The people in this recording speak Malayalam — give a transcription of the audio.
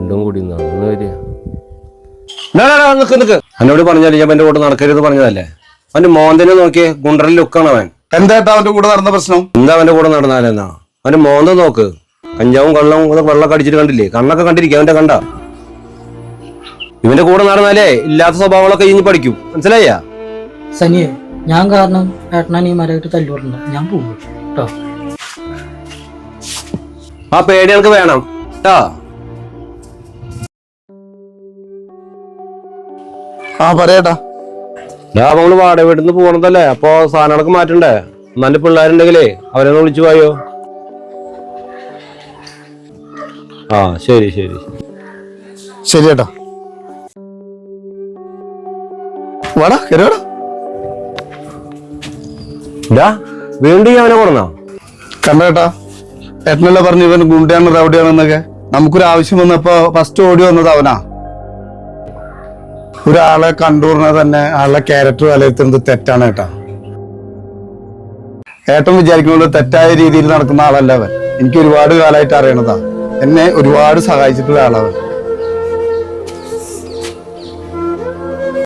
രണ്ടും കൂടി നടന്നു വരിക. എന്നോട് പറഞ്ഞാലേ ഞാൻ എന്റെ കൂടെ നടക്കരുത് പറഞ്ഞതല്ലേ. അവന്റെ മോന്തനെ നോക്കിയേ, ഗുണ്ടറിൽ ലുക്കാണ് അവൻ. എന്താ അവന്റെ കൂടെ നടന്ന പ്രശ്നം? എന്താ അവന്റെ കൂടെ നടന്നാലെന്നാ? അവന്റെ മോന്ത നോക്ക്, കഞ്ചാവും കള്ളവും വെള്ളമൊക്കെ അടിച്ചിട്ട് കണ്ടില്ലേ? കണ്ണൊക്കെ കണ്ടിരിക്കുക അവന്റെ കണ്ട. ഇവന്റെ കൂടെ നടന്നാലേ ഇല്ലാത്ത സ്വഭാവങ്ങളൊക്കെ ഇനി പഠിക്കും, മനസ്സിലായ? സനിയെ, ഞാൻ കാരണം ഏട്ടനാൻ ഈ മരമായിട്ട് തല്ലുകൊണ്ട ഞാൻ പോകും കേട്ടോ. ആ പേടി എനിക്ക് വേണം കേട്ടാ. പറയട്ടാ. നമ്മള് വാടക വീട്ടിൽ നിന്ന് പോകണതല്ലേ, അപ്പൊ സാധനങ്ങളൊക്കെ മാറ്റണ്ടേ? നല്ല പിള്ളേരുണ്ടെങ്കിലേ അവരൊന്ന് വിളിച്ചു പോയോ? ആ ശരി ശരി ശരി ഏട്ടാ. വാടാ കരുവാടാ. വീണ്ടും അവനെ കൊടുന്നോ? കണ്ടേട്ടാ, ഏട്ടനല്ലേ പറഞ്ഞു ഇവൻ ഗുണ്ടയാണ് റൗഡിയാണെന്നൊക്കെ. നമുക്കൊരു ആവശ്യം വന്നപ്പോ ഫസ്റ്റ് ഓടി വന്നത് അവനാ. ഒരാളെ കണ്ടുപറഞ്ഞ തന്നെ ആളുടെ ക്യാരക്ടർ വിലയിരുത്തുന്നത് തെറ്റാണ് ഏട്ടാ. ഏട്ടൻ വിചാരിക്കുന്നത് തെറ്റായ രീതിയിൽ നടക്കുന്ന ആളല്ല അവൻ. എനിക്ക് ഒരുപാട് കാലമായിട്ട് അറിയണതാ. എന്നെ ഒരുപാട് സഹായിച്ചിട്ടുള്ള ആളവൻ.